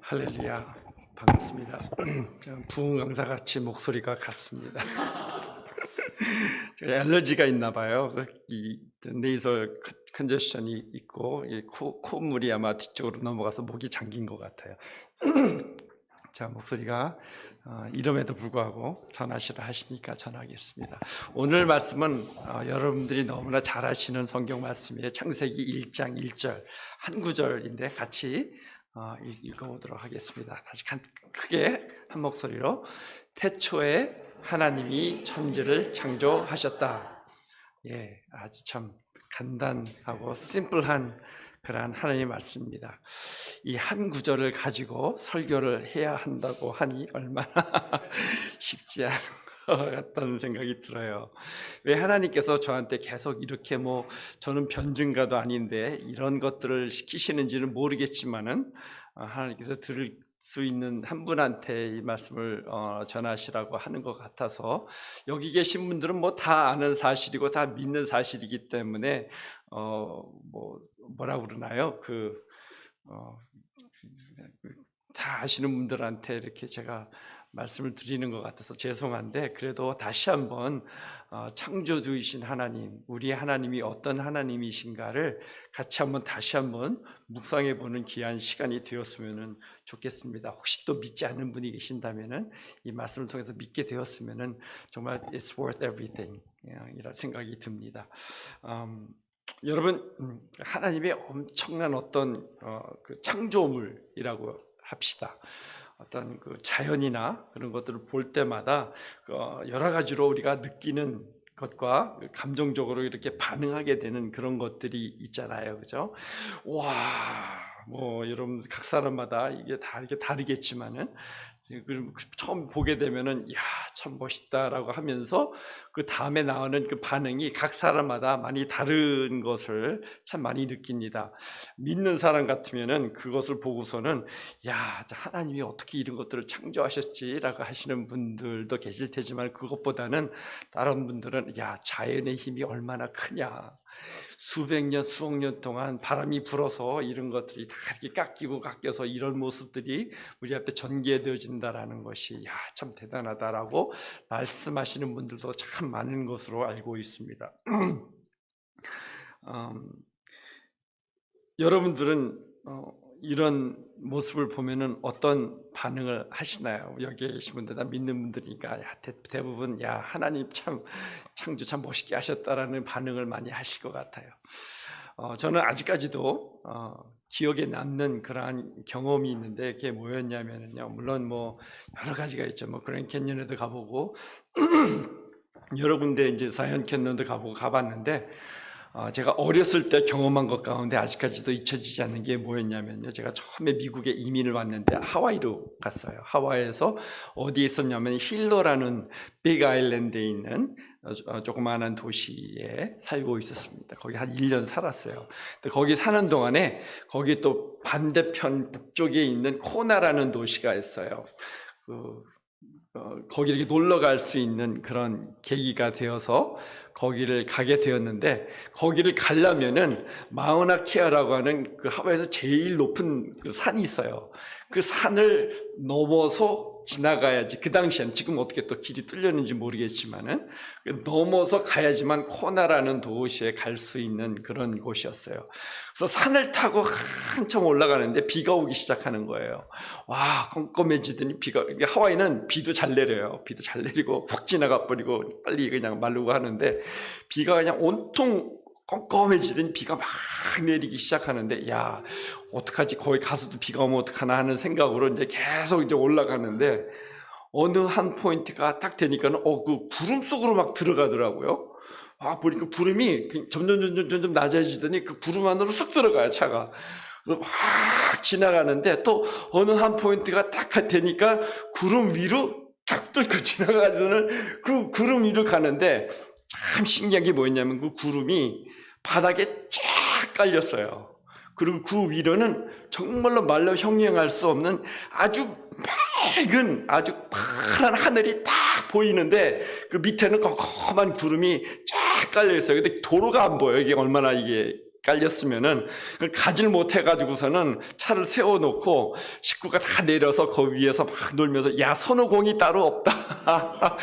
할렐루야, 반갑습니다. 부흥 강사같이 목소리가 같습니다. 제가 알러지가 있나 봐요. 이 네이설 컨제션이 있고 이 콧물이 아마 뒤쪽으로 넘어가서 목이 잠긴 것 같아요. 자, 목소리가 이름에도 불구하고 전하시라 하시니까 전하겠습니다. 오늘 말씀은 여러분들이 너무나 잘 아시는 성경 말씀이에요. 창세기 1장 1절 한 구절인데 같이 읽어보도록 하겠습니다. 다시 크게 한 목소리로. 태초에 하나님이 천지를 창조하셨다. 예, 아주 참 간단하고 심플한 그러한 하나님의 말씀입니다. 이 한 구절을 가지고 설교를 해야 한다고 하니 얼마나 쉽지 않은 것 같다는 생각이 들어요. 왜 하나님께서 저한테 계속 이렇게 저는 변증가도 아닌데 이런 것들을 시키시는지는 모르겠지만은 하나님께서 들을 수 있는 한 분한테 이 말씀을 전하시라고 하는 것 같아서, 여기 계신 분들은 다 아는 사실이고 다 믿는 사실이기 때문에 뭐라고 그러나요? 다 아시는 분들한테 이렇게 제가 말씀을 드리는 것 같아서 죄송한데, 그래도 다시 한번 창조주이신 하나님, 우리 하나님이 어떤 하나님이신가를 같이 다시 한번 묵상해 보는 귀한 시간이 되었으면 좋겠습니다. 혹시 또 믿지 않는 분이 계신다면은 이 말씀을 통해서 믿게 되었으면은 정말 it's worth everything 이런 생각이 듭니다. 여러분, 하나님의 엄청난 어떤 그 창조물이라고 합시다. 어떤 그 자연이나 그런 것들을 볼 때마다 여러 가지로 우리가 느끼는 것과 감정적으로 이렇게 반응하게 되는 그런 것들이 있잖아요, 그죠? 와, 여러분 각 사람마다 이게 다 이렇게 다르겠지만은, 처음 보게 되면은 야, 참 멋있다라고 하면서 그 다음에 나오는 그 반응이 각 사람마다 많이 다른 것을 참 많이 느낍니다. 믿는 사람 같으면은 그것을 보고서는 야, 하나님이 어떻게 이런 것들을 창조하셨지라고 하시는 분들도 계실 테지만, 그것보다는 다른 분들은 야, 자연의 힘이 얼마나 크냐, 수백 년, 수억 년 동안 바람이 불어서 이런 것들이 다 이렇게 깎여서 이런 모습들이 우리 앞에 전개되어진다라는 것이 야, 참 대단하다라고 말씀하시는 분들도 참 많은 것으로 알고 있습니다. 여러분들은 이런 모습을 보면은 어떤 반응을 하시나요? 여기에 계신 분들 다 믿는 분들이니까 대부분 야, 하나님 참 창조 참 멋있게 하셨다라는 반응을 많이 하실 것 같아요. 저는 아직까지도 기억에 남는 그러한 경험이 있는데, 그게 뭐였냐면요, 물론 여러 가지가 있죠. 그랜드 캐니언에도 가보고 여러 군데 이제 자이언트 캐니언도 가봤는데, 제가 어렸을 때 경험한 것 가운데 아직까지도 잊혀지지 않는 게 뭐였냐면요, 제가 처음에 미국에 이민을 왔는데 하와이로 갔어요. 하와이에서 어디에 있었냐면 힐러라는 빅 아일랜드에 있는 조그마한 도시에 살고 있었습니다. 거기 한 1년 살았어요. 근데 거기 사는 동안에 거기 또 반대편 북쪽에 있는 코나라는 도시가 있어요. 거기 이렇게 놀러 갈 수 있는 그런 계기가 되어서 거기를 가게 되었는데, 거기를 가려면은 마우나케아라고 하는 그 하와이에서 제일 높은 그 산이 있어요. 그 산을 넘어서 지나가야지, 그 당시엔, 지금 어떻게 또 길이 뚫렸는지 모르겠지만은 넘어서 가야지만 코나라는 도시에 갈 수 있는 그런 곳이었어요. 그래서 산을 타고 한참 올라가는데 비가 오기 시작하는 거예요. 와, 껌껌해지더니 하와이는 비도 잘 내려요. 비도 잘 내리고 훅 지나가 버리고 빨리 그냥 마르고 하는데, 비가 그냥 온통 껌껌해지더니 비가 막 내리기 시작하는데, 야, 어떡하지? 거기 가서도 비가 오면 어떡하나 하는 생각으로 이제 계속 이제 올라가는데, 어느 한 포인트가 딱 되니까는 그 구름 속으로 막 들어가더라고요. 보니까 구름이 점점 낮아지더니 그 구름 안으로 쑥 들어가요, 차가. 막 지나가는데 또 어느 한 포인트가 딱 되니까 구름 위로 쫙 뚫고 지나가서는 그 구름 위로 가는데, 참 신기한 게 뭐였냐면 그 구름이 바닥에 쫙 깔렸어요. 그리고 그 위로는 정말로 말로 형용할 수 없는 아주 맑은, 아주 파란 하늘이 딱 보이는데, 그 밑에는 컴컴한 구름이 쫙 깔려 있어요. 근데 도로가 안 보여요. 이게 얼마나 이게 깔렸으면은 그걸 가지를 못해가지고서는 차를 세워놓고 식구가 다 내려서 그 위에서 막 놀면서 야 손오공이 따로 없다.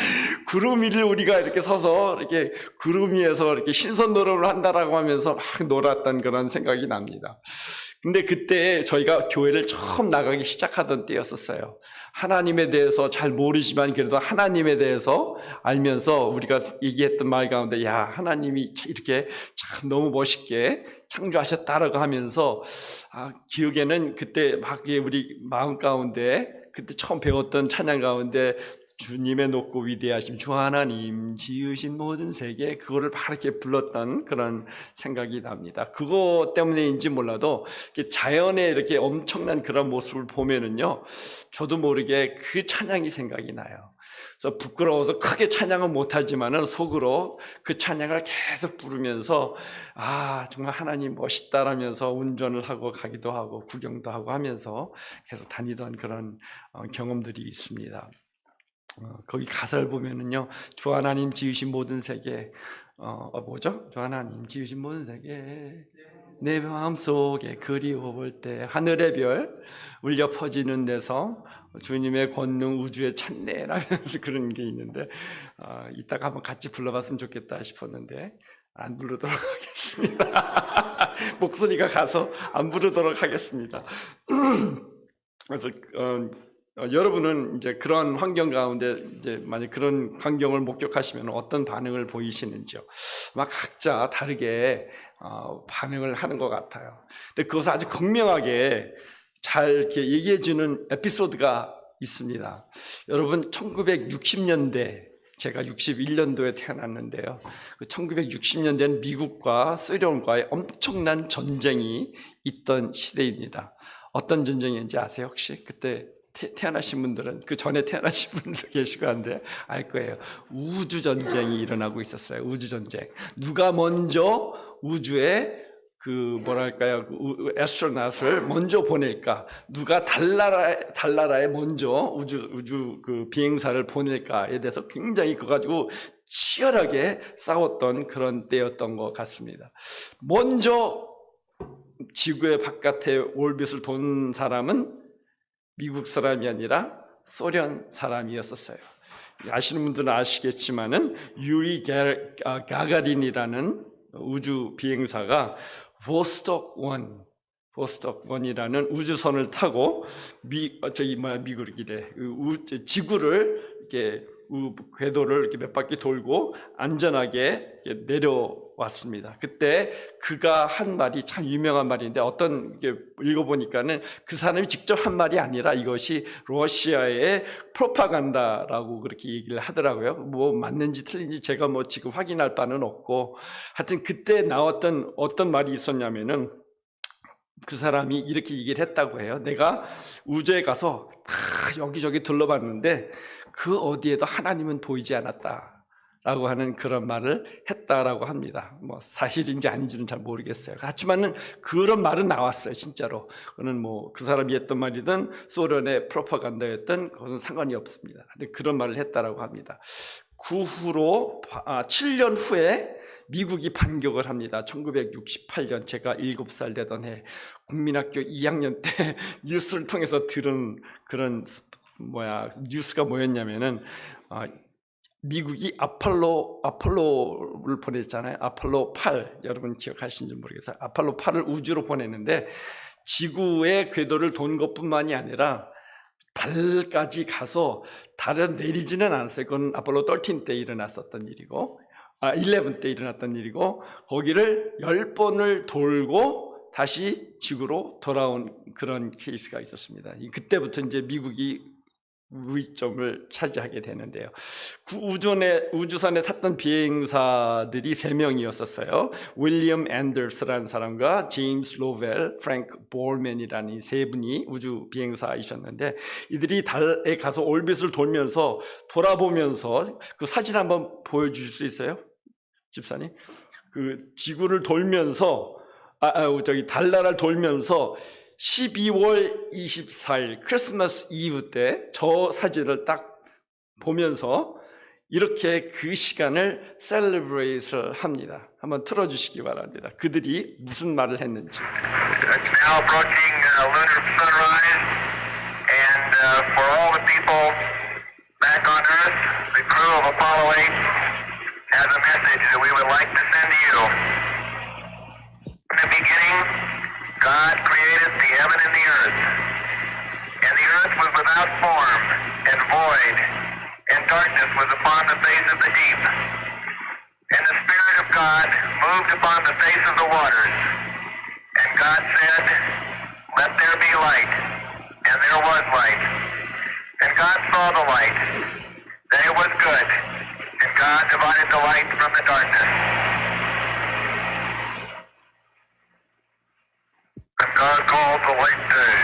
구름 위를 우리가 이렇게 서서 이렇게 구름 위에서 이렇게 신선 노름을 한다라고 하면서 막 놀았던 그런 생각이 납니다. 근데 그때 저희가 교회를 처음 나가기 시작하던 때였었어요. 하나님에 대해서 잘 모르지만 그래도 하나님에 대해서 알면서 우리가 얘기했던 말 가운데 야 하나님이 이렇게 참 너무 멋있게 창조하셨다라고 하면서 기억에는 그때 막 우리 마음 가운데 그때 처음 배웠던 찬양 가운데 주님의 높고 위대하심 주 하나님 지으신 모든 세계 그거를 막 이렇게 불렀던 그런 생각이 납니다. 그거 때문에인지 몰라도 자연의 이렇게 엄청난 그런 모습을 보면은요 저도 모르게 그 찬양이 생각이 나요. 그래서 부끄러워서 크게 찬양은 못하지만은 속으로 그 찬양을 계속 부르면서 정말 하나님 멋있다라면서 운전을 하고 가기도 하고 구경도 하고 하면서 계속 다니던 그런 경험들이 있습니다. 거기 가사를 보면은요, 주 하나님 지으신 모든 세계, 뭐죠? 주 하나님 지으신 모든 세계, 내 마음속에 그리워 볼 때, 하늘의 별, 울려 퍼지는 데서 주님의 권능 우주의 찬내라면서 그런 게 있는데, 이따가 한번 같이 불러봤으면 좋겠다 싶었는데, 안 부르도록 하겠습니다. 목소리가 가서 안 부르도록 하겠습니다. 그래서, 여러분은 이제 그런 환경 가운데 이제 만약 그런 환경을 목격하시면 어떤 반응을 보이시는지요? 아마 각자 다르게 반응을 하는 것 같아요. 근데 그것을 아주 극명하게 잘 이렇게 얘기해 주는 에피소드가 있습니다. 여러분 1960년대 제가 61년도에 태어났는데요. 1960년대는 미국과 소련과의 엄청난 전쟁이 있던 시대입니다. 어떤 전쟁인지 아세요 혹시? 그때 태어나신 분들은 그 전에 태어나신 분들도 계시고 한데 알 거예요. 우주 전쟁이 일어나고 있었어요. 우주 전쟁. 누가 먼저 우주에 에스트로나ut을 먼저 보낼까? 누가 달나라에 먼저 우주 그 비행사를 보낼까에 대해서 굉장히 그거 가지고 치열하게 싸웠던 그런 때였던 것 같습니다. 먼저 지구의 바깥에 올빗을 돈 사람은 미국 사람이 아니라 소련 사람이었었어요. 아시는 분들은 아시겠지만은 유리 가가린이라는 우주 비행사가 보스톡 1이라는 우주선을 타고 미국이래 지구를 이렇게 궤도를 이렇게 몇 바퀴 돌고 안전하게 내려왔습니다. 그때 그가 한 말이 참 유명한 말인데 어떤 읽어보니까는 그 사람이 직접 한 말이 아니라 이것이 러시아의 프로파간다라고 그렇게 얘기를 하더라고요. 뭐 맞는지 틀린지 제가 뭐 지금 확인할 바는 없고 하여튼 그때 나왔던 어떤 말이 있었냐면은 그 사람이 이렇게 얘기를 했다고 해요. 내가 우주에 가서 다 여기저기 둘러봤는데 그 어디에도 하나님은 보이지 않았다라고 하는 그런 말을 했다라고 합니다. 뭐 사실인지 아닌지는 잘 모르겠어요. 하지만은 그런 말은 나왔어요, 진짜로. 그는 뭐 그 사람이 했던 말이든 소련의 프로파간다였든 그것은 상관이 없습니다. 근데 그런 말을 했다라고 합니다. 그 후로 7년 후에 미국이 반격을 합니다. 1968년 제가 7살 되던 해 국민학교 2학년 때 뉴스를 통해서 들은 그런 뉴스가 뭐였냐면은 미국이 아폴로를 보냈잖아요. 아폴로 8 여러분 기억하시는지 모르겠어요. 아폴로 8을 우주로 보냈는데 지구의 궤도를 돈 것뿐만이 아니라 달까지 가서 달에 내리지는 않았어요. 그건 아폴로 13 때 일어났었던 일이고 11 때 일어났던 일이고 거기를 10번을 돌고 다시 지구로 돌아온 그런 케이스가 있었습니다. 그때부터 이제 미국이 우위점을 차지하게 되는데요. 그 우주선에 탔던 비행사들이 3명이었었어요. 윌리엄 앤더스라는 사람과 제임스 로벨, 프랭크 볼맨이라는 이 3분이 우주 비행사이셨는데 이들이 달에 가서 올빗을 돌면서 돌아보면서 그 사진 한번 보여주실 수 있어요? 집사님? 그 지구를 돌면서 달나라를 돌면서 12월 24일 크리스마스 이브 때 저 사진을 딱 보면서 이렇게 그 시간을 셀러브레이트를 합니다. 한번 틀어주시기 바랍니다. 그들이 무슨 말을 했는지. It's now approaching lunar sunrise, and for all the people back on Earth, the crew of Apollo 8 has a message that we would like to send to you. In the beginning, God created the heaven and the earth, and the earth was without form and void, and darkness was upon the face of the deep. And the Spirit of God moved upon the face of the waters. And God said, "Let there be light." And there was light. And God saw the light, that it was good. And God divided the light from the darkness. And God called the light day,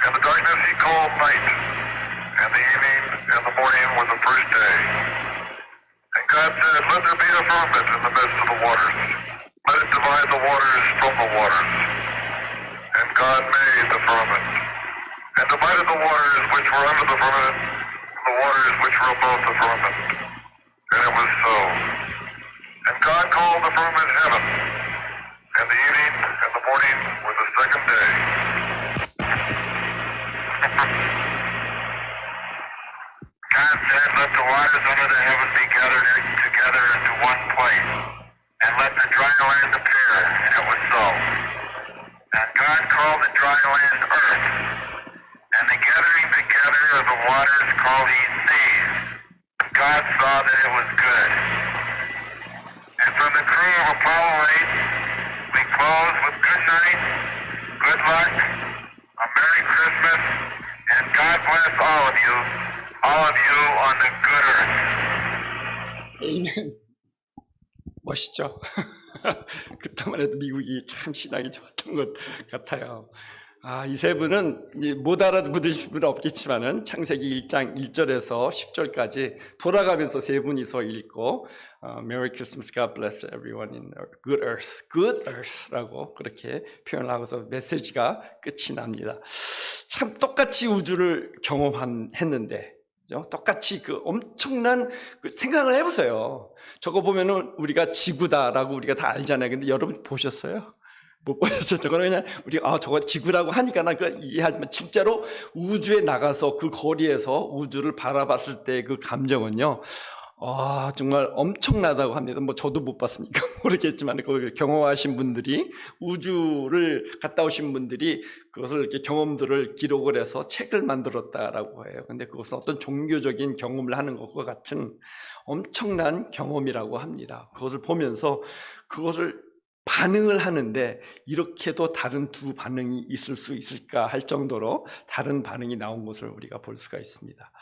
and the darkness he called night. And the evening and the morning was the first day. And God said, "Let there be a firmament in the midst of the waters. Let it divide the waters from the waters." And God made the firmament, and divided the waters which were under the firmament from the waters which were above the firmament. And it was so. And God called the firmament heaven, and the evening and the morning were the second day. God said, "Let the waters under the heaven be gathered together into one place, and let the dry land appear." And it was so. And God called the dry land earth, and the gathering together of the waters called he seas. And God saw that it was good. And from the crew of Apollo 8, we close with good night, good luck, a Merry Christmas, and God bless all of you on the good earth. 에이멘. 멋있죠? 그때만 해도 미국이 참 신앙이 좋았던 것 같아요. 이 세 분은 못 알아듣으실 분은 없겠지만은 창세기 1장 1절에서 10절까지 돌아가면서 세 분이서 읽고 Merry Christmas, God bless everyone in good earth, good earth라고 그렇게 표현을 하고서 메시지가 끝이 납니다. 참 똑같이 우주를 경험했는데 똑같이 그 엄청난 생각을 해보세요. 저거 보면은 우리가 지구다라고 우리가 다 알잖아요. 근데 여러분 보셨어요? 못 보셨어요? 저거는 그냥 우리가 저거 지구라고 하니까 난 그걸 이해하지만 진짜로 우주에 나가서 그 거리에서 우주를 바라봤을 때 그 감정은요. 정말 엄청나다고 합니다. 뭐 저도 못 봤으니까 모르겠지만 그 경험하신 분들이 우주를 갔다 오신 분들이 그것을 이렇게 경험들을 기록을 해서 책을 만들었다라고 해요. 근데 그것은 어떤 종교적인 경험을 하는 것과 같은 엄청난 경험이라고 합니다. 그것을 보면서 그것을 반응을 하는데 이렇게도 다른 두 반응이 있을 수 있을까 할 정도로 다른 반응이 나온 것을 우리가 볼 수가 있습니다.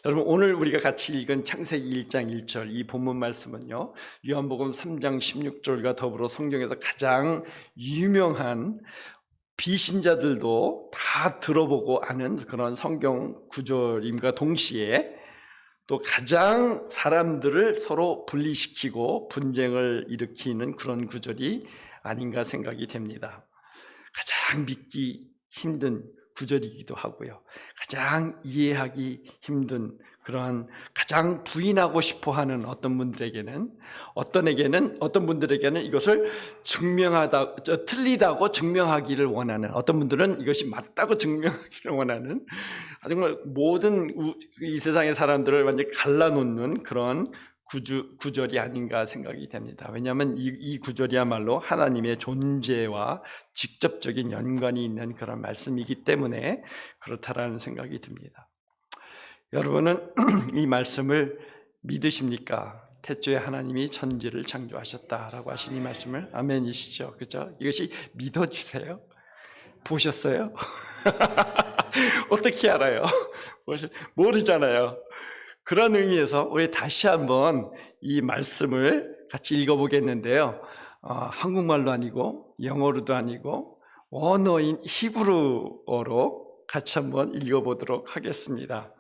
여러분, 오늘 우리가 같이 읽은 창세기 1장 1절 이 본문 말씀은요, 요한복음 3장 16절과 더불어 성경에서 가장 유명한 비신자들도 다 들어보고 아는 그런 성경 구절임과 동시에 또 가장 사람들을 서로 분리시키고 분쟁을 일으키는 그런 구절이 아닌가 생각이 됩니다. 가장 믿기 힘든 구절이기도 하고요. 가장 이해하기 힘든 그러한 가장 부인하고 싶어하는 어떤 분들에게는 어떤 분들에게는 이것을 틀리다고 증명하기를 원하는, 어떤 분들은 이것이 맞다고 증명하기를 원하는, 정말 모든 이 세상의 사람들을 완전히 갈라놓는 그런 구절이 아닌가 생각이 됩니다. 왜냐하면 이 구절이야말로 하나님의 존재와 직접적인 연관이 있는 그런 말씀이기 때문에 그렇다라는 생각이 듭니다. 여러분은 이 말씀을 믿으십니까? 태초에 하나님이 천지를 창조하셨다라고 하신 이 말씀을 아멘이시죠? 그죠? 이것이 믿어지세요? 보셨어요? 어떻게 알아요? 모르잖아요. 그런 의미에서 우리 다시 한번 이 말씀을 같이 읽어보겠는데요. 한국말로 아니고 영어로도 아니고 원어인 히브리어로 같이 한번 읽어보도록 하겠습니다.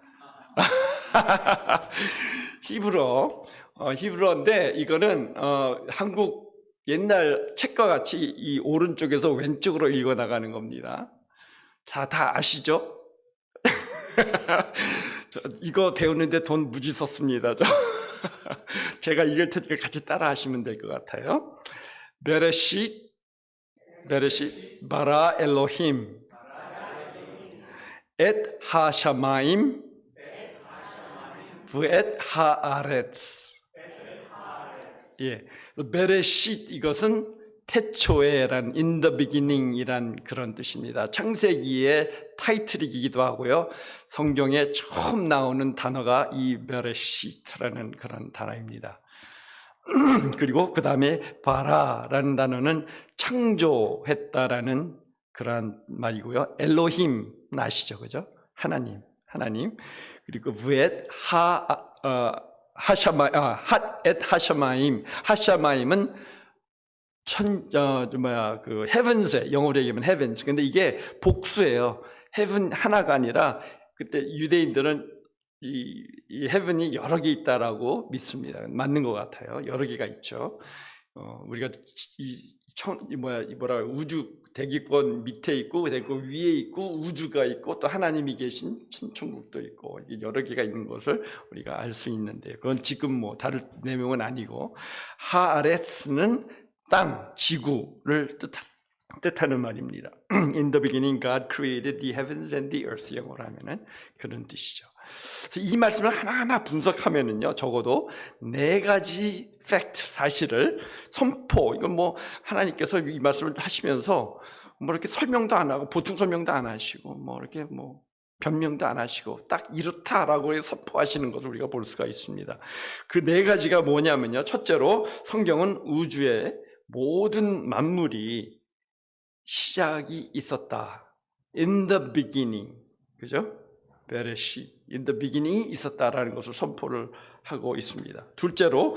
히브리어인데 이거는 한국 옛날 책과 같이 이 오른쪽에서 왼쪽으로 읽어 나가는 겁니다. 다 아시죠? 이거 배우는데 돈 무지 썼습니다. 제가 읽을 테니까 같이 따라 하시면 될 것 같아요. 베레시 바라 엘로힘 엣 하샤마임 브엣 하아렛. 예, 베레시 이것은 태초에란 in the beginning이란 그런 뜻입니다. 창세기의 타이틀이기도 하고요. 성경에 처음 나오는 단어가 이 베레시트라는 그런 단어입니다. 그리고 그 다음에 바라라는 단어는 창조했다라는 그런 말이고요. 엘로힘 아시죠, 그죠? 하나님. 그리고 브엣 하샤마임. 하샤마임은 heavens에 영어로 얘기하면 heavens. 근데 이게 복수예요. heaven 하나가 아니라 그때 유대인들은 이 heaven이 여러 개 있다라고 믿습니다. 맞는 것 같아요. 여러 개가 있죠. 우리가 우주 대기권 밑에 있고 위에 있고 우주가 있고 또 하나님이 계신 천국도 있고 여러 개가 있는 것을 우리가 알 수 있는데 그건 지금 뭐 다를 내용은 아니고 하아레스는 땅, 지구를 뜻하는 말입니다. In the beginning, God created the heavens and the earth. 영어로 하면은 그런 뜻이죠. 그래서 이 말씀을 하나하나 분석하면은요, 적어도 4가지 팩트, 사실을 선포. 이건 뭐 하나님께서 이 말씀을 하시면서 뭐 이렇게 설명도 안 하고 보충 설명도 안 하시고 뭐 이렇게 뭐 변명도 안 하시고 딱 이렇다라고 선포하시는 것을 우리가 볼 수가 있습니다. 그 4가지가 뭐냐면요, 첫째로 성경은 우주의 모든 만물이 시작이 있었다. In the beginning. 그죠? 베레시. In the beginning이 있었다라는 것을 선포를 하고 있습니다. 둘째로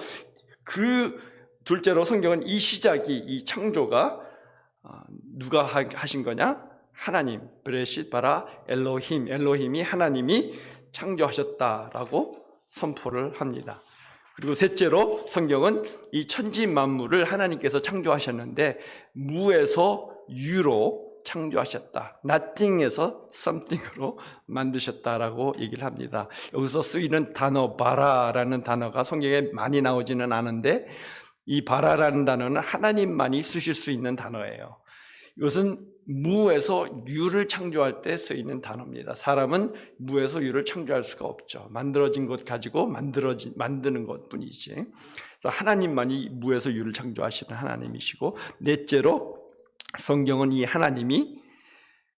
성경은 이 시작이, 이 창조가 누가 하신 거냐? 하나님. 베레시 바라 엘로힘. 엘로힘이 하나님이 창조하셨다라고 선포를 합니다. 그리고 셋째로 성경은 이 천지 만물을 하나님께서 창조하셨는데 무에서 유로 창조하셨다. nothing에서 something으로 만드셨다라고 얘기를 합니다. 여기서 쓰이는 단어 바라라는 단어가 성경에 많이 나오지는 않은데 이 바라라는 단어는 하나님만이 쓰실 수 있는 단어예요. 이것은 무에서 유를 창조할 때 쓰이는 단어입니다. 사람은 무에서 유를 창조할 수가 없죠. 만들어진 것 가지고 만드는 것뿐이지. 그래서 하나님만이 무에서 유를 창조하시는 하나님이시고, 넷째로 성경은 이 하나님이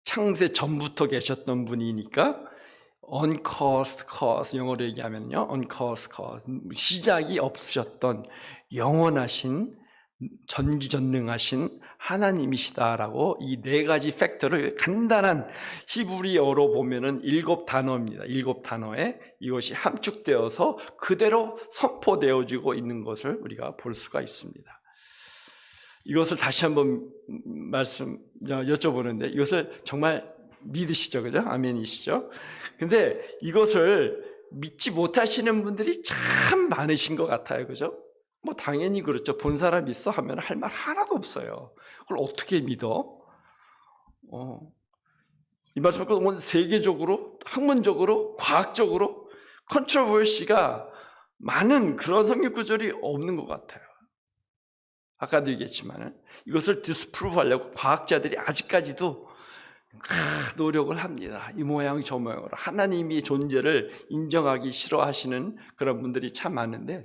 창세 전부터 계셨던 분이니까 uncaused cause, 영어로 얘기하면요, uncaused cause, 시작이 없으셨던 영원하신 전지전능하신 하나님이시다라고 이 4가지 팩터를 간단한 히브리어로 보면은 7단어입니다. 7단어에 이것이 함축되어서 그대로 선포되어지고 있는 것을 우리가 볼 수가 있습니다. 이것을 다시 한번 여쭤보는데 이것을 정말 믿으시죠? 그죠? 아멘이시죠? 근데 이것을 믿지 못하시는 분들이 참 많으신 것 같아요. 그죠? 뭐 당연히 그렇죠. 본 사람 있어 하면 할 말 하나도 없어요. 그걸 어떻게 믿어? 이 말씀은 세계적으로, 학문적으로, 과학적으로 컨트로버시가 많은 그런 성경 구절이 없는 것 같아요. 아까도 얘기했지만 이것을 디스프루브 하려고 과학자들이 아직까지도 노력을 합니다. 이 모양 저 모양으로 하나님이 존재를 인정하기 싫어하시는 그런 분들이 참 많은데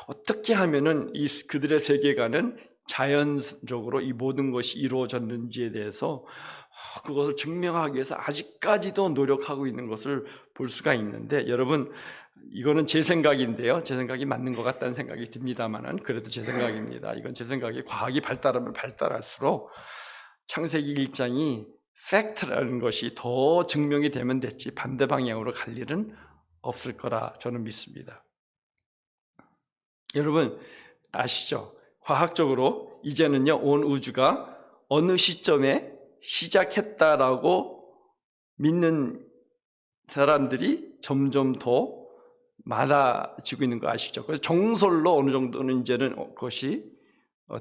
어떻게 하면은 그들의 세계관은 자연적으로 이 모든 것이 이루어졌는지에 대해서 그것을 증명하기 위해서 아직까지도 노력하고 있는 것을 볼 수가 있는데, 여러분 이거는 제 생각인데요, 제 생각이 맞는 것 같다는 생각이 듭니다만은 그래도 제 생각입니다. 이건 제 생각이 과학이 발달하면 발달할수록 창세기 1장이 팩트라는 것이 더 증명이 되면 됐지 반대 방향으로 갈 일은 없을 거라 저는 믿습니다. 여러분 아시죠? 과학적으로 이제는요, 온 우주가 어느 시점에 시작했다라고 믿는 사람들이 점점 더 많아지고 있는 거 아시죠? 그래서 정설로 어느 정도는 이제는 그것이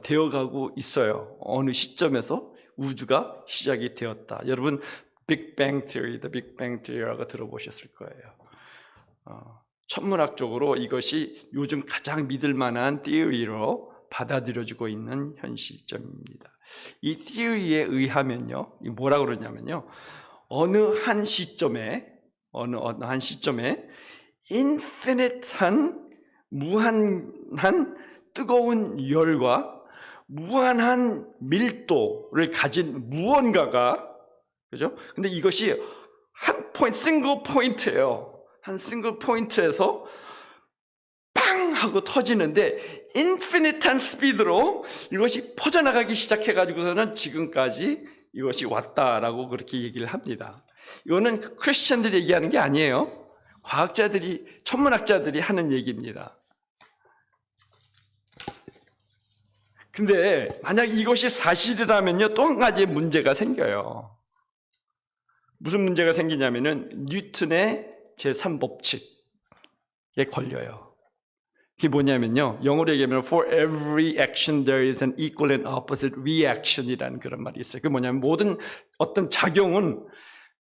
되어가고 있어요. 어느 시점에서 우주가 시작이 되었다. 여러분 빅뱅 티어리, The Big Bang Theory라고 들어보셨을 거예요. 천문학적으로 이것이 요즘 가장 믿을 만한 티어리로 받아들여지고 있는 현 시점입니다. 이 티어리에 의하면요, 뭐라고 그러냐면요, 어느 한 시점에 인피니트한 무한한 뜨거운 열과 무한한 밀도를 가진 무언가가, 그죠? 근데 이것이 한 포인트, 싱글 포인트예요. 한 싱글 포인트에서 빵 하고 터지는데 인피니트한 스피드로 이것이 퍼져나가기 시작해가지고서는 지금까지 이것이 왔다라고 그렇게 얘기를 합니다. 이거는 크리스천들이 얘기하는 게 아니에요. 과학자들이, 천문학자들이 하는 얘기입니다. 근데 만약 이것이 사실이라면요, 또 한 가지 문제가 생겨요. 무슨 문제가 생기냐면은 뉴턴의 제3법칙에 걸려요. 그게 뭐냐면요, 영어로 얘기하면 For every action there is an equal and opposite reaction이라는 그런 말이 있어요. 그게 뭐냐면 모든 어떤 작용은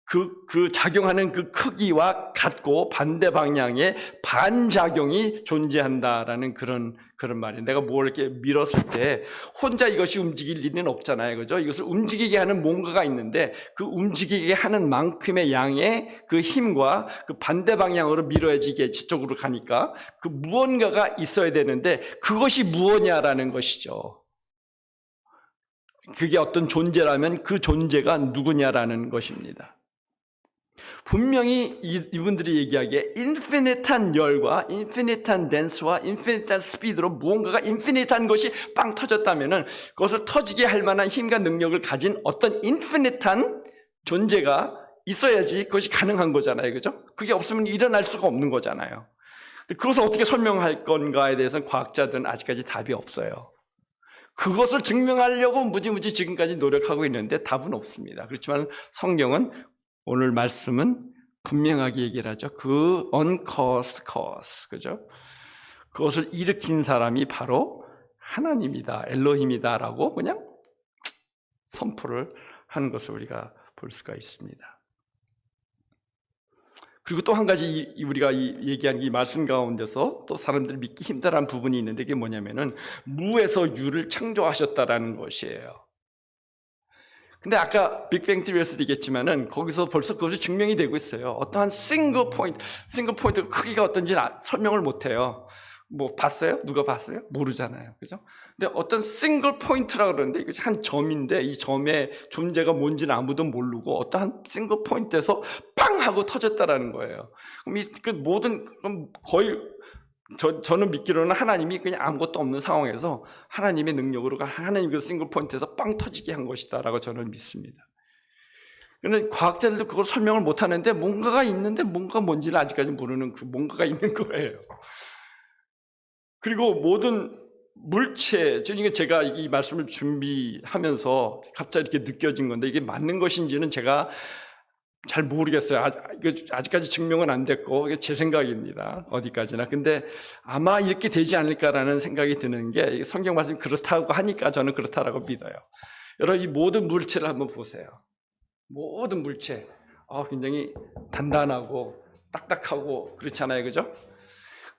그 작용하는 그 크기와 같고 반대 방향의 반작용이 존재한다라는 그런 말이에요. 내가 뭘 이렇게 밀었을 때 혼자 이것이 움직일 리는 없잖아요. 그죠? 이것을 움직이게 하는 뭔가가 있는데 그 움직이게 하는 만큼의 양의 그 힘과 그 반대 방향으로 밀어야지 이게 저쪽으로 가니까 그 무언가가 있어야 되는데 그것이 무엇이냐라는 것이죠. 그게 어떤 존재라면 그 존재가 누구냐라는 것입니다. 분명히 이분들이 얘기하기에 인피니트한 열과 인피니트한 댄스와 인피니트한 스피드로 무언가가 인피니트한 것이 빵 터졌다면은 그것을 터지게 할 만한 힘과 능력을 가진 어떤 인피니트한 존재가 있어야지 그것이 가능한 거잖아요. 그죠? 그게 없으면 일어날 수가 없는 거잖아요. 그것을 어떻게 설명할 건가에 대해서는 과학자들은 아직까지 답이 없어요. 그것을 증명하려고 무지무지 지금까지 노력하고 있는데 답은 없습니다. 그렇지만 성경은 오늘 말씀은 분명하게 얘기를 하죠. 그 uncaused cause, 그죠? 그것을 일으킨 사람이 바로 하나님이다, 엘로힘이다라고 그냥 선포를 하는 것을 우리가 볼 수가 있습니다. 그리고 또 한 가지 우리가 얘기한 이 말씀 가운데서 또 사람들이 믿기 힘들어하는 부분이 있는데 그게 뭐냐면은 무에서 유를 창조하셨다라는 것이에요. 근데 아까 빅뱅 티어리에서도 얘기했지만은 거기서 벌써 그것이 증명이 되고 있어요. 어떠한 싱글 포인트 크기가 어떤지 설명을 못 해요. 뭐 봤어요? 누가 봤어요? 모르잖아요. 그죠? 근데 어떤 싱글 포인트라고 그러는데 이것이 한 점인데 이 점의 존재가 뭔지는 아무도 모르고 어떠한 싱글 포인트에서 빵 하고 터졌다라는 거예요. 그럼 그 모든 거의 저는 믿기로는 하나님이 그냥 아무것도 없는 상황에서 하나님의 능력으로 하나님 그 싱글 포인트에서 빵 터지게 한 것이다라고 저는 믿습니다. 그런데 과학자들도 그걸 설명을 못 하는데 뭔가가 있는데 뭔가 뭔지를 아직까지 모르는 그 뭔가가 있는 거예요. 그리고 모든 물체, 제가 이 말씀을 준비하면서 갑자기 이렇게 느껴진 건데 이게 맞는 것인지는 제가 잘 모르겠어요. 아직까지 증명은 안 됐고 이게 제 생각입니다. 어디까지나. 근데 아마 이렇게 되지 않을까라는 생각이 드는 게 성경 말씀이 그렇다고 하니까 저는 그렇다라고 믿어요. 여러분 이 모든 물체를 한번 보세요. 모든 물체 굉장히 단단하고 딱딱하고 그렇잖아요. 그죠?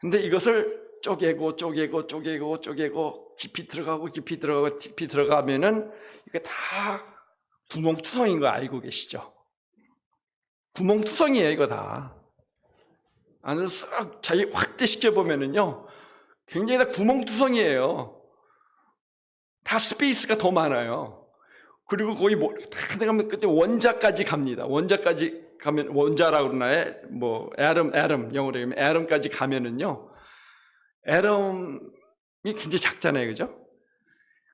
근데 이것을 쪼개고 깊이 들어가면은 이게 다 구멍투성인 거 알고 계시죠? 구멍투성이에요, 이거 다. 안을 싹 자기 확대시켜 보면은요, 굉장히 다 구멍투성이에요. 다 스페이스가 더 많아요. 그리고 거의 다 들어가면 그때 원자까지 갑니다. 원자까지 가면, 원자라고 그러나요? 애덤, 영어로 하면 애덤까지 가면은요, 애덤이 굉장히 작잖아요, 그죠?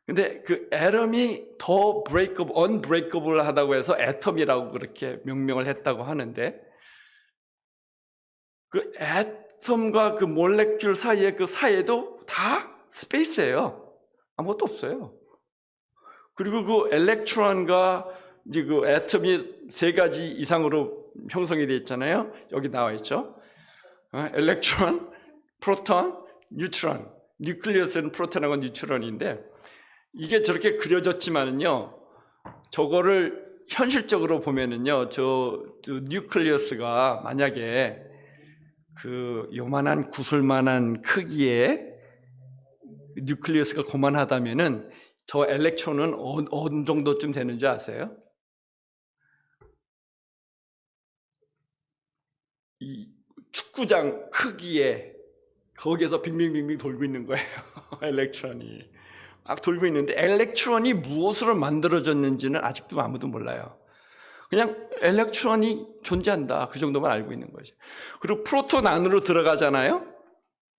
근데 그 애덤이 더 unbreakable 하다고 해서 애텀이라고 그렇게 명명을 했다고 하는데 그 애텀과 그 몰레큘 사이에 그 사이에도 다 스페이스예요. 아무것도 없어요. 그리고 그 엘렉트론과 이제 그 애텀이 3가지 이상으로 형성이 되어 있잖아요. 여기 나와 있죠. 엘렉트론, 프로톤, 뉴트론. 뉴클리어스는 프로톤하고 뉴트론인데 이게 저렇게 그려졌지만은요, 저거를 현실적으로 보면은요, 저 뉴클리어스가 만약에 그 요만한 구슬만한 크기의 뉴클리어스가 고만하다면은 저 엘렉트론은 어느 정도쯤 되는 줄 아세요? 이 축구장 크기에 거기에서 빙빙빙빙 돌고 있는 거예요. 엘렉트론이 막 돌고 있는데, 엘렉트론이 무엇으로 만들어졌는지는 아직도 아무도 몰라요. 그냥 엘렉트론이 존재한다, 그 정도만 알고 있는 거죠. 그리고 프로톤 안으로 들어가잖아요.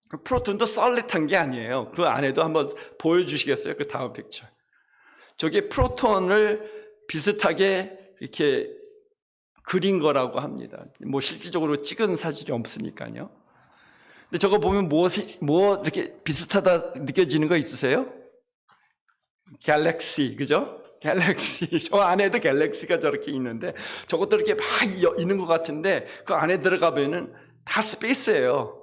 그 프로톤도 썰릿한 게 아니에요. 그 안에도 한번 보여주시겠어요? 그 다음 픽처. 저게 프로톤을 비슷하게 이렇게 그린 거라고 합니다. 뭐 실질적으로 찍은 사진이 없으니까요. 근데 저거 보면 뭐 이렇게 비슷하다 느껴지는 거 있으세요? 갤럭시, 그죠? 갤럭시. 저 안에도 갤럭시가 저렇게 있는데, 저것도 이렇게 막 있는 것 같은데, 그 안에 들어가면은 다 스페이스예요.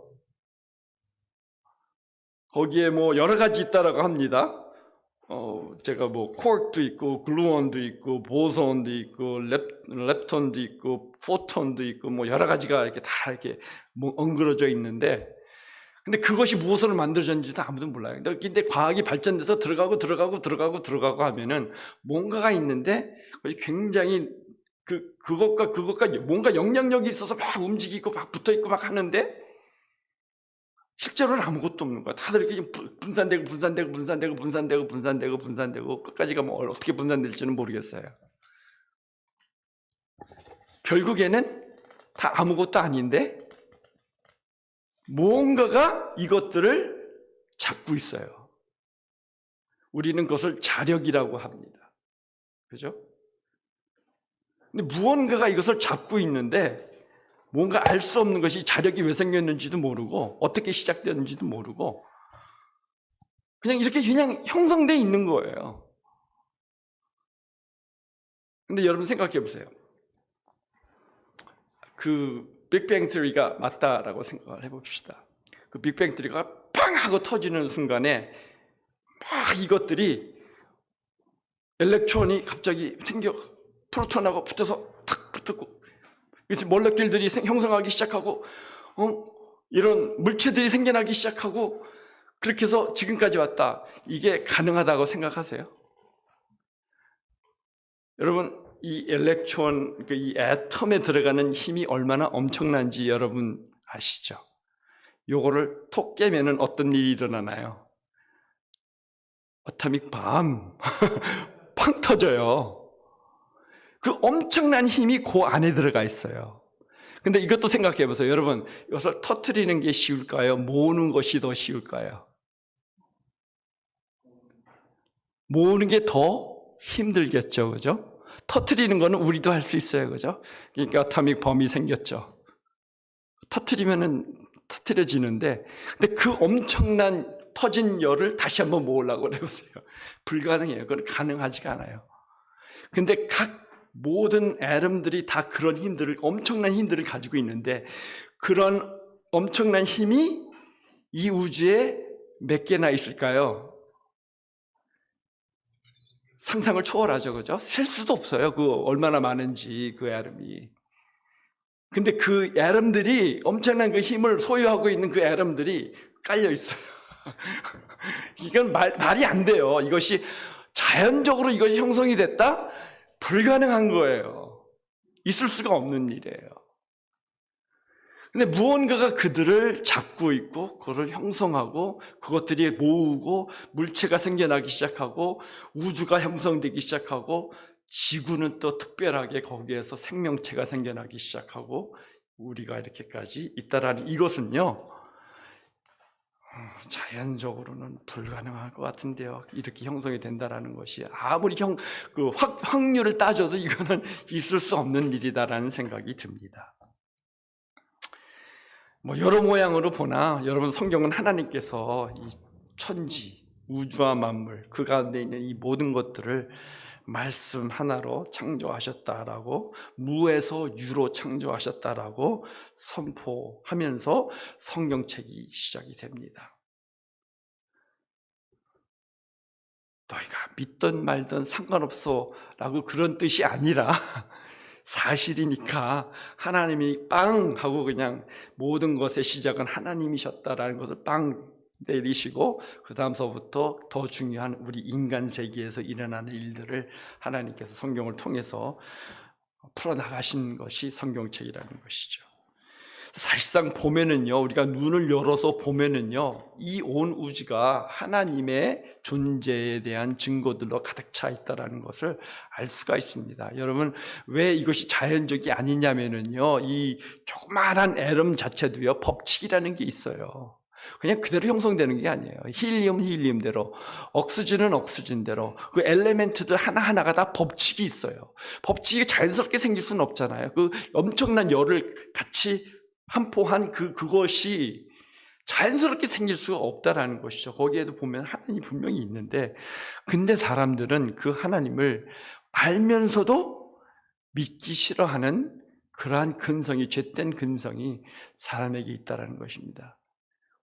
거기에 뭐 여러 가지 있다라고 합니다. 제가 뭐 쿼크도 있고, 글루온도 있고, 보손도 있고, 렙톤도 있고, 포톤도 있고, 뭐 여러 가지가 이렇게 다 이렇게 뭐 엉그러져 있는데, 근데 그것이 무엇으로 만들어졌는지도 아무도 몰라요. 근데 과학이 발전돼서 들어가고 하면은 뭔가가 있는데, 굉장히 그것과 뭔가 영향력이 있어서 막 움직이고 막 붙어 있고 막 하는데, 실제로는 아무것도 없는 거야. 다들 이렇게 분산되고 끝까지가 뭐 어떻게 분산될지는 모르겠어요. 결국에는 다 아무것도 아닌데 무언가가 이것들을 잡고 있어요. 우리는 그것을 자력이라고 합니다. 그죠? 근데 무언가가 이것을 잡고 있는데, 뭔가 알 수 없는 것이 자력이 왜 생겼는지도 모르고 어떻게 시작되었는지도 모르고 그냥 이렇게 그냥 형성되어 있는 거예요. 근데 여러분 생각해 보세요. 그 빅뱅 트리가 맞다라고 생각을 해봅시다. 그 빅뱅 트리가 팡 하고 터지는 순간에 막 이것들이 엘렉트론이 갑자기 프로톤하고 붙어서 탁 붙고, 그래서 몰레큘들이 형성하기 시작하고, 이런 물체들이 생겨나기 시작하고, 그렇게 해서 지금까지 왔다. 이게 가능하다고 생각하세요? 여러분, 이 엘렉트론, 이 애텀에 들어가는 힘이 얼마나 엄청난지 여러분 아시죠? 요거를 톡 깨면은 어떤 일이 일어나나요? 어토믹 밤 팡 터져요. 그 엄청난 힘이 그 안에 들어가 있어요. 근데 이것도 생각해 보세요. 여러분, 이것을 터뜨리는 게 쉬울까요? 모으는 것이 더 쉬울까요? 모으는 게 더 힘들겠죠. 그죠? 터뜨리는 거는 우리도 할 수 있어요. 그죠? 그러니까 어토믹 범이 생겼죠. 터뜨려지는데, 근데 그 엄청난 터진 열을 다시 한번 모으려고 해보세요. 불가능해요. 그건 가능하지가 않아요. 근데 각 모든 애tom들이 다 그런 엄청난 힘들을 가지고 있는데, 그런 엄청난 힘이 이 우주에 몇 개나 있을까요? 상상을 초월하죠. 그죠? 셀 수도 없어요. 그 얼마나 많은지, 그 애tom이. 근데 그 애tom들이, 엄청난 그 힘을 소유하고 있는 그 애tom들이 깔려 있어요. 이건 말이 안 돼요. 이것이 자연적으로 이것이 형성이 됐다? 불가능한 거예요. 있을 수가 없는 일이에요. 근데 무언가가 그들을 잡고 있고, 그것을 형성하고, 그것들이 모으고, 물체가 생겨나기 시작하고, 우주가 형성되기 시작하고, 지구는 또 특별하게 거기에서 생명체가 생겨나기 시작하고, 우리가 이렇게까지 있다라는 이것은요, 자연적으로는 불가능할 것 같은데요. 이렇게 형성이 된다라는 것이 아무리 확률을 따져도 이거는 있을 수 없는 일이다라는 생각이 듭니다. 뭐 여러 모양으로 보나 여러분, 성경은 하나님께서 이 천지, 우주와 만물, 그 가운데 있는 이 모든 것들을 말씀 하나로 창조하셨다라고, 무에서 유로 창조하셨다라고 선포하면서 성경책이 시작이 됩니다. 너희가 믿든 말든 상관없어 라고 그런 뜻이 아니라 사실이니까 하나님이 빵 하고 그냥 모든 것의 시작은 하나님이셨다라는 것을 빵 내리시고 그 다음서부터 더 중요한 우리 인간 세계에서 일어나는 일들을 하나님께서 성경을 통해서 풀어나가신 것이 성경책이라는 것이죠. 사실상 보면은요, 우리가 눈을 열어서 보면은요, 이 온 우주가 하나님의 존재에 대한 증거들로 가득 차 있다는 것을 알 수가 있습니다. 여러분, 왜 이것이 자연적이 아니냐면은요, 이 조그마한 애덤 자체도요, 법칙이라는 게 있어요. 그냥 그대로 형성되는 게 아니에요. 힐리움은 힐리움대로, 옥시즌은 옥시즌대로, 그 엘레멘트들 하나하나가 다 법칙이 있어요. 법칙이 자연스럽게 생길 수는 없잖아요. 그 엄청난 열을 같이 한포한 그것이 자연스럽게 생길 수가 없다라는 것이죠. 거기에도 보면 하나님이 분명히 있는데, 근데 사람들은 그 하나님을 알면서도 믿기 싫어하는 그러한 근성이, 죄된 근성이 사람에게 있다라는 것입니다.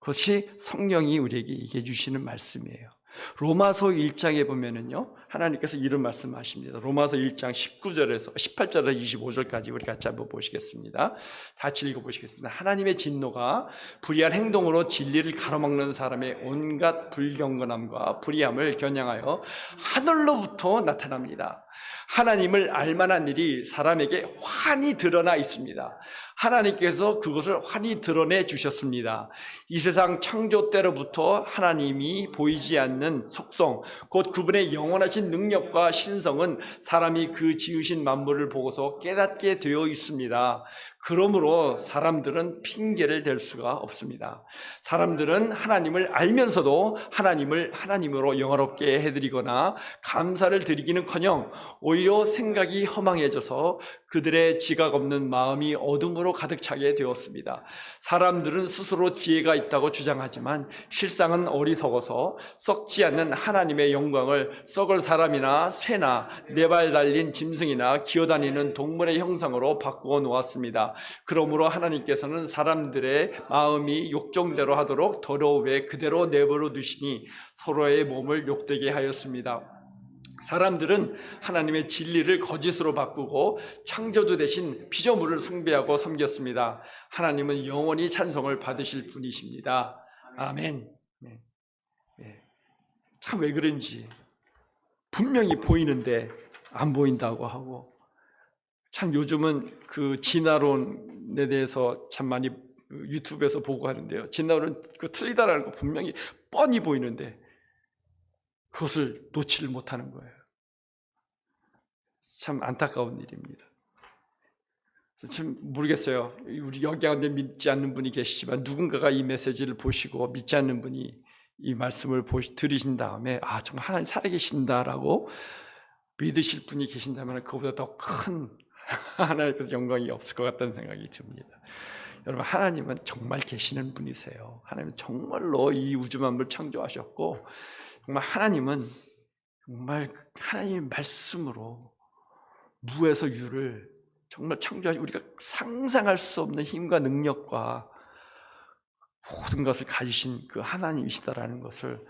그것이 성령이 우리에게 얘기해 주시는 말씀이에요. 로마서 1장에 보면은요, 하나님께서 이런 말씀하십니다. 로마서 1장 19절에서 18절에서 25절까지 우리 같이 한번 보시겠습니다. 같이 읽어보시겠습니다. 하나님의 진노가 불의한 행동으로 진리를 가로막는 사람의 온갖 불경건함과 불의함을 겨냥하여 하늘로부터 나타납니다. 하나님을 알만한 일이 사람에게 환히 드러나 있습니다. 하나님께서 그것을 환히 드러내 주셨습니다. 이 세상 창조 때로부터 하나님이 보이지 않는 속성, 곧 그분의 영원하신 능력과 신성은 사람이 그 지으신 만물을 보고서 깨닫게 되어 있습니다. 그러므로 사람들은 핑계를 댈 수가 없습니다. 사람들은 하나님을 알면서도 하나님을 하나님으로 영화롭게 해드리거나 감사를 드리기는커녕 오히려 생각이 허망해져서 그들의 지각 없는 마음이 어둠으로 가득 차게 되었습니다. 사람들은 스스로 지혜가 있다고 주장하지만 실상은 어리석어서 썩지 않는 하나님의 영광을 썩을 사람이나 새나 네 발 달린 짐승이나 기어다니는 동물의 형상으로 바꾸어 놓았습니다. 그러므로 하나님께서는 사람들의 마음이 욕정대로 하도록 더러움에 그대로 내버려 두시니 서로의 몸을 욕되게 하였습니다. 사람들은 하나님의 진리를 거짓으로 바꾸고 창조주 대신 피조물을 숭배하고 섬겼습니다. 하나님은 영원히 찬송을 받으실 분이십니다. 아멘. 참 왜 그런지 분명히 보이는데 안 보인다고 하고, 참 요즘은 그 진화론에 대해서 참 많이 유튜브에서 보고 하는데요, 진화론 그 틀리다라는 거 분명히 뻔히 보이는데 그것을 놓지를 못하는 거예요. 참 안타까운 일입니다. 참 모르겠어요. 우리 여기 가운데 믿지 않는 분이 계시지만 누군가가 이 메시지를 보시고 믿지 않는 분이 이 말씀을 들으신 다음에 정말 하나님 살아계신다라고 믿으실 분이 계신다면 그보다 더 큰 하나님의 영광이 없을 것 같다는 생각이 듭니다. 여러분, 하나님은 정말 계시는 분이세요. 하나님은 정말로 이 우주 만물 창조하셨고, 정말 하나님은 정말 하나님의 말씀으로 무에서 유를 정말 창조하시고 우리가 상상할 수 없는 힘과 능력과 모든 것을 가지신 그 하나님이시다라는 것을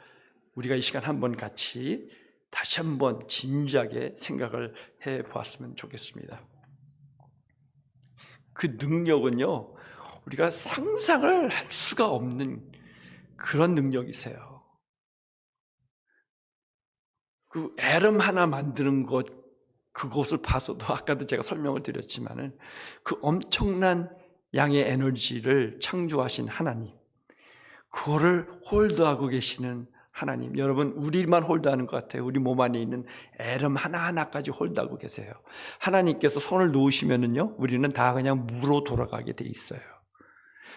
우리가 이 시간 한번 같이 다시 한번 진지하게 생각을 해 보았으면 좋겠습니다. 그 능력은요, 우리가 상상을 할 수가 없는 그런 능력이세요. 그 애름 하나 만드는 것, 그것을 봐서도 아까도 제가 설명을 드렸지만은 그 엄청난 양의 에너지를 창조하신 하나님, 그거를 홀드하고 계시는 하나님, 여러분 우리만 홀드하는 것 같아요. 우리 몸 안에 있는 애름 하나하나까지 홀드하고 계세요. 하나님께서 손을 놓으시면은요, 우리는 다 그냥 무로 돌아가게 돼 있어요.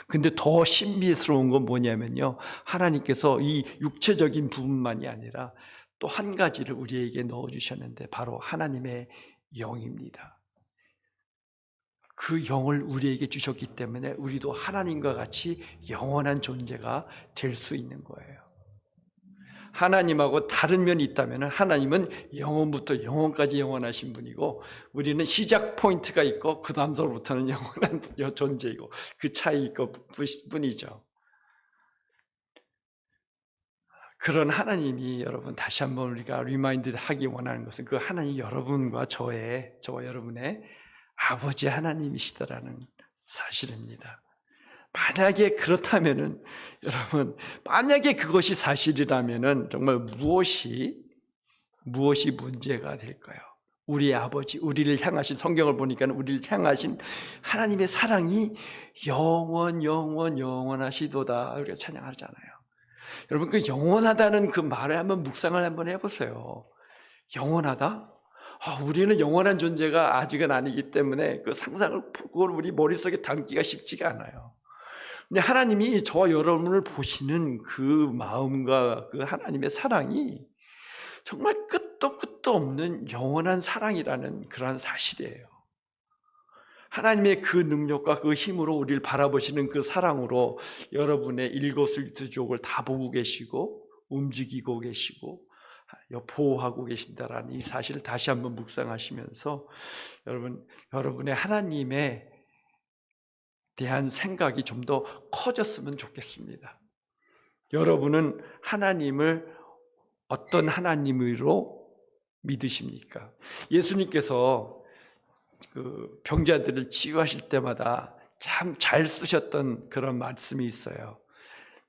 근데 더 신비스러운 건 뭐냐면요, 하나님께서 이 육체적인 부분만이 아니라 또 한 가지를 우리에게 넣어주셨는데 바로 하나님의 영입니다. 그 영을 우리에게 주셨기 때문에 우리도 하나님과 같이 영원한 존재가 될 수 있는 거예요. 하나님하고 다른 면이 있다면 하나님은 영원부터 영원까지 영원하신 분이고, 우리는 시작 포인트가 있고 그 다음서부터는 영원한 존재이고, 그 차이일 뿐이죠. 그런 하나님이 여러분 다시 한번 우리가 리마인드 하기 원하는 것은 그 하나님 여러분과 저와 여러분의 아버지 하나님이시다라는 사실입니다. 만약에 그렇다면은 여러분 만약에 그것이 사실이라면은 정말 무엇이 문제가 될까요? 우리의 아버지, 우리를 향하신 성경을 보니까 우리를 향하신 하나님의 사랑이 영원하시도다 우리가 찬양하잖아요. 여러분 그 영원하다는 그 말을 한번 묵상을 한번 해보세요. 영원하다? 우리는 영원한 존재가 아직은 아니기 때문에 그 상상을 그걸 우리 머릿속에 담기가 쉽지가 않아요. 근데 하나님이 저와 여러분을 보시는 그 마음과 그 하나님의 사랑이 정말 끝도 없는 영원한 사랑이라는 그러한 사실이에요. 하나님의 그 능력과 그 힘으로 우리를 바라보시는 그 사랑으로 여러분의 일거수일투족을 다 보고 계시고 움직이고 계시고 보호하고 계신다라는 이 사실을 다시 한번 묵상하시면서 여러분의 하나님에 대한 생각이 좀 더 커졌으면 좋겠습니다. 여러분은 하나님을 어떤 하나님으로 믿으십니까? 예수님께서 그 병자들을 치유하실 때마다 참 잘 쓰셨던 그런 말씀이 있어요.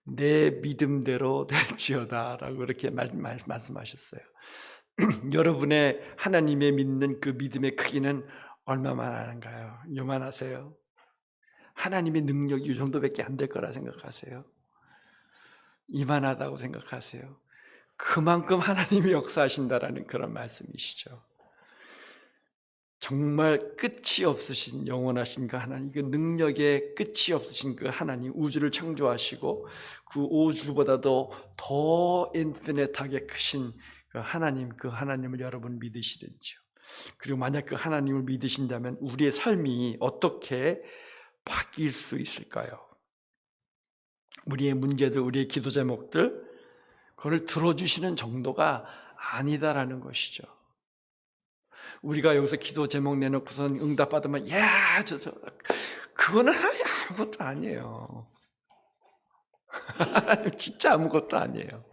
내 믿음대로 될지어다 라고 이렇게 말씀하셨어요. 여러분의 하나님의 믿는 그 믿음의 크기는 얼마만한가요? 요만하세요? 하나님의 능력이 이 정도밖에 안 될 거라 생각하세요? 이만하다고 생각하세요? 그만큼 하나님이 역사하신다라는 그런 말씀이시죠. 정말 끝이 없으신 영원하신 그 하나님, 그 능력의 끝이 없으신 그 하나님, 우주를 창조하시고 그 우주보다도 더 인피니트하게 크신 그 하나님을 여러분 믿으시는지요? 그리고 만약 그 하나님을 믿으신다면 우리의 삶이 어떻게 바뀔 수 있을까요? 우리의 문제들, 우리의 기도 제목들, 그걸 들어주시는 정도가 아니다라는 것이죠. 우리가 여기서 기도 제목 내놓고선 응답받으면 그거는 아무것도 아니에요. 진짜 아무것도 아니에요.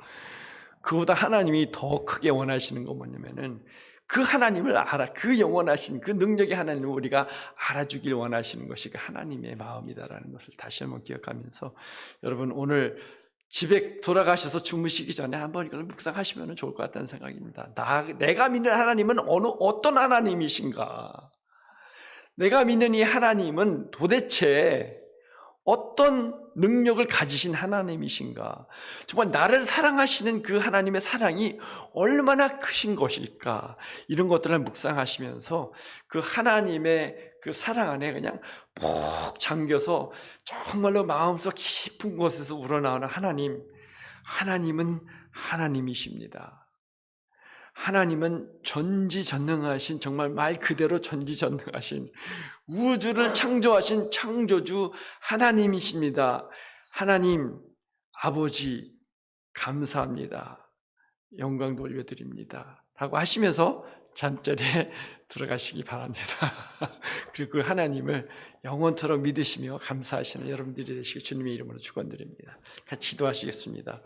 그보다 하나님이 더 크게 원하시는 건 뭐냐면은 그 하나님을 그 영원하신 그 능력의 하나님을 우리가 알아주길 원하시는 것이 그 하나님의 마음이다라는 것을 다시 한번 기억하면서 여러분 오늘 집에 돌아가셔서 주무시기 전에 한번 이걸 묵상하시면 좋을 것 같다는 생각입니다. 내가 믿는 하나님은 어떤 하나님이신가? 내가 믿는 이 하나님은 도대체 어떤 능력을 가지신 하나님이신가? 정말 나를 사랑하시는 그 하나님의 사랑이 얼마나 크신 것일까? 이런 것들을 묵상하시면서 그 하나님의 그 사랑 안에 그냥 푹 잠겨서 정말로 마음속 깊은 곳에서 우러나오는 하나님은 하나님이십니다. 하나님은 전지전능하신, 정말 말 그대로 전지전능하신 우주를 창조하신 창조주 하나님이십니다. 하나님 아버지 감사합니다. 영광 돌려드립니다. 라고 하시면서 잠자리에 들어가시기 바랍니다. 그리고 그 하나님을 영원토록 믿으시며 감사하시는 여러분들이 되시길 주님의 이름으로 축원드립니다. 같이 기도하시겠습니다.